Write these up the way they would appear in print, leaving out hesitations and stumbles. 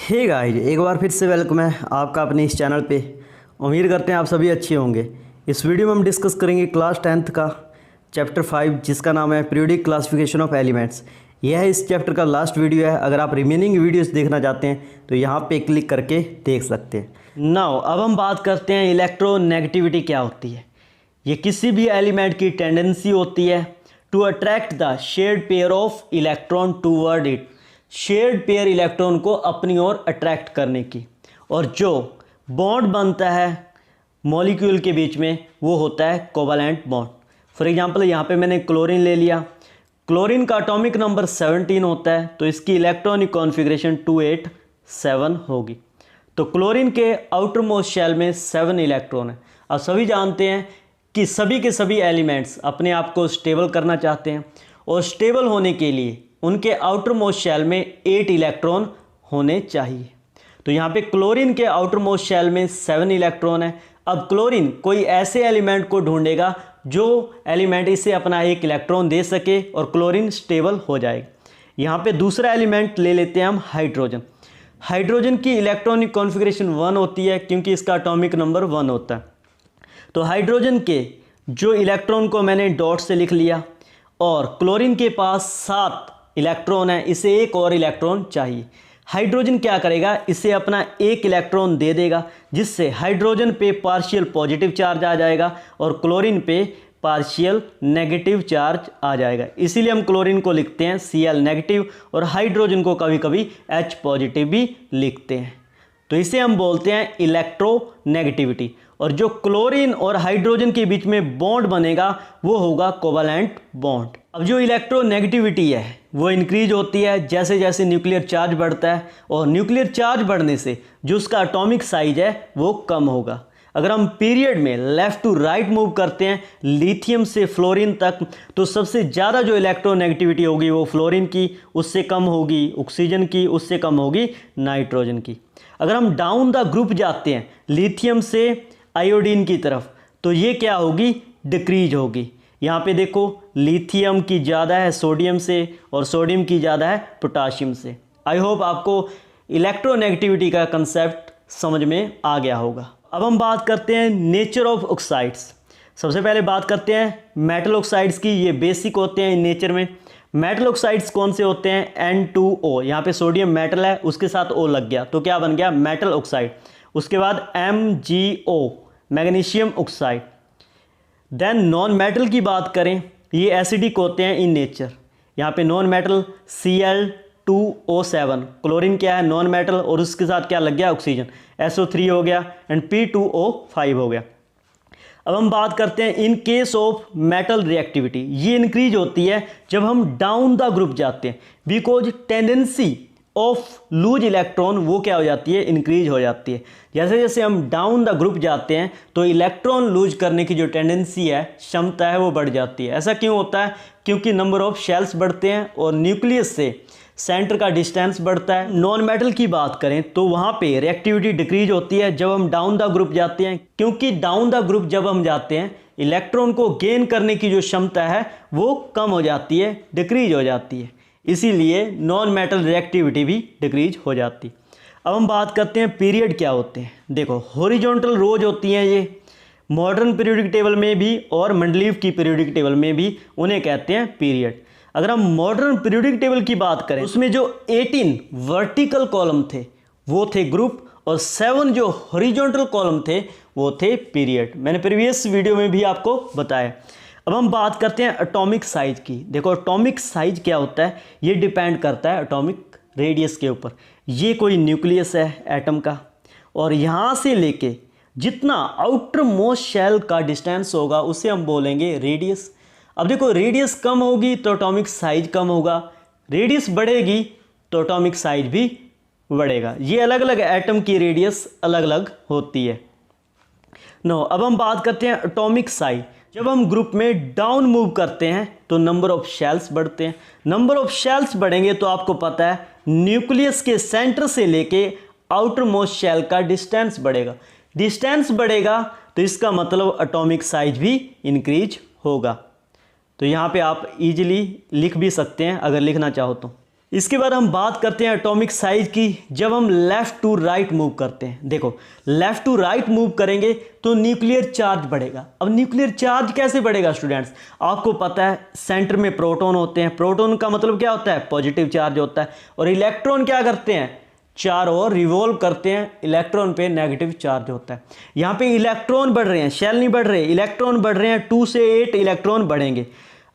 Hey guys, एक बार फिर से वेलकम है आपका अपने इस चैनल पे। उम्मीद करते हैं आप सभी अच्छे होंगे। इस वीडियो में हम डिस्कस करेंगे क्लास 10th का चैप्टर 5 जिसका नाम है पीरियोडिक क्लासिफिकेशन ऑफ एलिमेंट्स। यह है इस चैप्टर का लास्ट वीडियो है। अगर आप रिमेनिंग वीडियोस देखना चाहते हैं तो यहाँ पे क्लिक करके देख सकते हैं। नाउ अब हम बात करते हैं इलेक्ट्रोनेगेटिविटी क्या होती है। ये किसी भी एलिमेंट की टेंडेंसी होती है to attract the shared pair of electron toward it, shared pair electron को अपनी ओर अट्रैक्ट करने की। और जो बॉन्ड बनता है मॉलिक्यूल के बीच में वो होता है कोवैलेंट बॉन्ड। फॉर एग्जांपल यहाँ पे मैंने क्लोरीन ले लिया। क्लोरीन का एटॉमिक नंबर 17 होता है तो इसकी इलेक्ट्रॉनिक कॉन्फ़िगरेशन 287 होगी। तो क्लोरीन के आउटर मोस्ट शेल में 7 इलेक्ट्रॉन है। अब सभी जानते हैं कि सभी के सभी एलिमेंट्स अपने आप को स्टेबल करना चाहते हैं और स्टेबल होने के लिए उनके आउटर मोस्ट शेल में 8 इलेक्ट्रॉन होने चाहिए। तो यहाँ पे क्लोरीन के आउटर मोस्ट शेल में 7 इलेक्ट्रॉन है। अब क्लोरीन कोई ऐसे एलिमेंट को ढूंढेगा जो एलिमेंट इसे अपना 1 इलेक्ट्रॉन दे सके और क्लोरीन स्टेबल हो जाएगा। यहाँ पे दूसरा एलिमेंट ले लेते हैं हम हाइड्रोजन। हाइड्रोजन की इलेक्ट्रॉनिक कॉन्फ़िगरेशन 1 होती है क्योंकि इसका एटॉमिक नंबर 1 होता है। तो हाइड्रोजन के जो इलेक्ट्रॉन को मैंने डॉट से लिख लिया और क्लोरीन के पास 7 इलेक्ट्रॉन है, इसे एक और इलेक्ट्रॉन चाहिए। हाइड्रोजन क्या करेगा, इसे अपना 1 इलेक्ट्रॉन दे देगा जिससे हाइड्रोजन पे पार्शियल पॉजिटिव चार्ज आ जाएगा और क्लोरीन पे पार्शियल नेगेटिव चार्ज आ जाएगा। इसीलिए हम क्लोरीन को लिखते हैं Cl नेगेटिव और हाइड्रोजन को कभी कभी H पॉजिटिव भी लिखते हैं। तो इसे हम बोलते हैं इलेक्ट्रोनेगेटिविटी। और जो क्लोरीन और हाइड्रोजन के बीच में बॉन्ड बनेगा वो होगा कोवैलेंट बॉन्ड। अब जो इलेक्ट्रोनेगेटिविटी है वो इंक्रीज होती है जैसे जैसे न्यूक्लियर चार्ज बढ़ता है और न्यूक्लियर चार्ज बढ़ने से जो उसका एटॉमिक साइज है वो कम होगा। अगर हम पीरियड में लेफ़्ट टू राइट मूव करते हैं लिथियम से फ्लोरीन तक तो सबसे ज़्यादा जो इलेक्ट्रोनेगेटिविटी होगी वो फ्लोरीन की, उससे कम होगी ऑक्सीजन की, उससे कम होगी नाइट्रोजन की। अगर हम डाउन द ग्रुप जाते हैं लिथियम से आयोडीन की तरफ तो ये क्या होगी, डिक्रीज होगी। यहाँ पे देखो लिथियम की ज़्यादा है सोडियम से और सोडियम की ज़्यादा है पोटाशियम से। आई होप आपको इलेक्ट्रोनेगेटिविटी का कंसेप्ट समझ में आ गया होगा। अब हम बात करते हैं नेचर ऑफ ऑक्साइड्स। सबसे पहले बात करते हैं मेटल ऑक्साइड्स की। ये बेसिक होते हैं इन नेचर में। मेटल ऑक्साइड्स कौन से होते हैं, N2O। यहाँ पे सोडियम मेटल है उसके साथ O लग गया तो क्या बन गया, मेटल ऑक्साइड। उसके बाद MgO magnesium oxide. Then non metal की बात करें, ये एसिडिक होते हैं इन नेचर। यहाँ पे नॉन मेटल Cl2O7, क्लोरीन क्या है, नॉन मेटल और उसके साथ क्या लग गया, ऑक्सीजन, SO3 हो गया एंड P2O5 हो गया। अब हम बात करते हैं in case of metal reactivity. ये इंक्रीज होती है जब हम डाउन द ग्रुप जाते हैं because tendency of loose electron वो क्या हो जाती है, इंक्रीज हो जाती है। जैसे जैसे हम डाउन द ग्रुप जाते हैं तो इलेक्ट्रॉन लूज करने की जो टेंडेंसी है, क्षमता है, वो बढ़ जाती है। ऐसा क्यों होता है, क्योंकि नंबर ऑफ शेल्स बढ़ते हैं और न्यूक्लियस से सेंटर का डिस्टेंस बढ़ता है। नॉन मेटल की बात करें तो वहाँ पे रिएक्टिविटी डिक्रीज होती है जब हम डाउन द ग्रुप जाते हैं, क्योंकि डाउन द ग्रुप जब हम जाते हैं इलेक्ट्रॉन को गेन करने की जो क्षमता है वो कम हो जाती है, डिक्रीज हो जाती है। इसीलिए नॉन मेटल रिएक्टिविटी भी डिक्रीज हो जाती। अब हम बात करते हैं पीरियड क्या होते हैं। देखो हॉरिजॉन्टल रोज होती हैं ये मॉडर्न पीरियोडिक टेबल में भी और मंडलीव की पीरियोडिक टेबल में भी, उन्हें कहते हैं पीरियड। अगर हम मॉडर्न पीरियोडिक टेबल की बात करें उसमें जो 18 वर्टिकल कॉलम थे वो थे ग्रुप और 7 जो हॉरिजॉन्टल कॉलम थे वो थे पीरियड। मैंने प्रीवियस वीडियो में भी आपको बताया। अब हम बात करते हैं एटॉमिक साइज की। देखो एटॉमिक साइज क्या होता है, ये डिपेंड करता है एटॉमिक रेडियस के ऊपर। ये कोई न्यूक्लियस है एटम का और यहाँ से लेके जितना आउटर मोस्ट शेल का डिस्टेंस होगा उसे हम बोलेंगे रेडियस। अब देखो रेडियस कम होगी तो एटॉमिक साइज कम होगा, रेडियस बढ़ेगी तो एटॉमिक साइज भी बढ़ेगा। ये अलग अलग एटम की रेडियस अलग अलग होती है। नो अब हम बात करते हैं एटॉमिक साइज। जब हम ग्रुप में डाउन मूव करते हैं तो नंबर ऑफ शेल्स बढ़ते हैं। नंबर ऑफ शेल्स बढ़ेंगे तो आपको पता है न्यूक्लियस के सेंटर से लेके आउटर मोस्ट शेल का डिस्टेंस बढ़ेगा। डिस्टेंस बढ़ेगा तो इसका मतलब एटॉमिक साइज भी इंक्रीज होगा। तो यहाँ पे आप इजीली लिख भी सकते हैं अगर लिखना चाहो तो। इसके बाद हम बात करते हैं एटॉमिक साइज की। जब हम लेफ़्ट टू राइट मूव करते हैं, देखो लेफ़्ट टू राइट मूव करेंगे तो न्यूक्लियर चार्ज बढ़ेगा। अब न्यूक्लियर चार्ज कैसे बढ़ेगा स्टूडेंट्स? आपको पता है सेंटर में प्रोटॉन होते हैं, प्रोटॉन का मतलब क्या होता है? पॉजिटिव चार्ज होता है। और इलेक्ट्रॉन क्या करते हैं? चारों ओर रिवॉल्व करते हैं, इलेक्ट्रॉन पे नेगेटिव चार्ज होता है। यहाँ पे इलेक्ट्रॉन बढ़ रहे हैं, शेल नहीं बढ़ रहे, इलेक्ट्रॉन बढ़ रहे हैं। 2 से 8 इलेक्ट्रॉन बढ़ेंगे।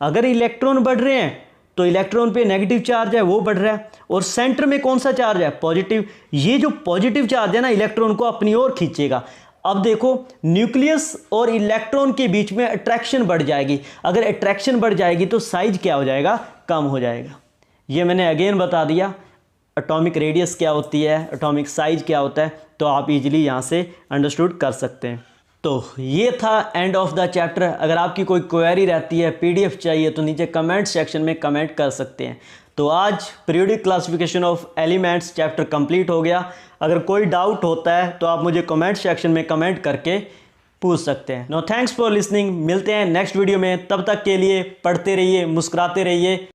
अगर इलेक्ट्रॉन बढ़ रहे हैं तो इलेक्ट्रॉन पे नेगेटिव चार्ज है वो बढ़ रहा है, और सेंटर में कौन सा चार्ज है? पॉजिटिव। ये जो पॉजिटिव चार्ज है ना, इलेक्ट्रॉन को अपनी ओर खींचेगा। अब देखो न्यूक्लियस और इलेक्ट्रॉन के बीच में अट्रैक्शन बढ़ जाएगी। अगर अट्रैक्शन बढ़ जाएगी तो साइज क्या हो जाएगा? कम हो जाएगा। ये मैंने अगेन बता दिया, एटॉमिक रेडियस क्या होती है, एटॉमिक साइज क्या होता है, तो आप इजीली यहाँ से अंडरस्टूड कर सकते हैं। तो ये था एंड ऑफ द चैप्टर। अगर आपकी कोई क्वेरी रहती है, पीडीएफ चाहिए, तो नीचे कमेंट सेक्शन में कमेंट कर सकते हैं। तो आज periodic classification of elements chapter complete हो गया। अगर कोई डाउट होता है तो आप मुझे कमेंट सेक्शन में कमेंट करके पूछ सकते हैं। No thanks for listening. मिलते हैं नेक्स्ट वीडियो में, तब तक के लिए पढ़ते रहिए, मुस्कुराते रहिए।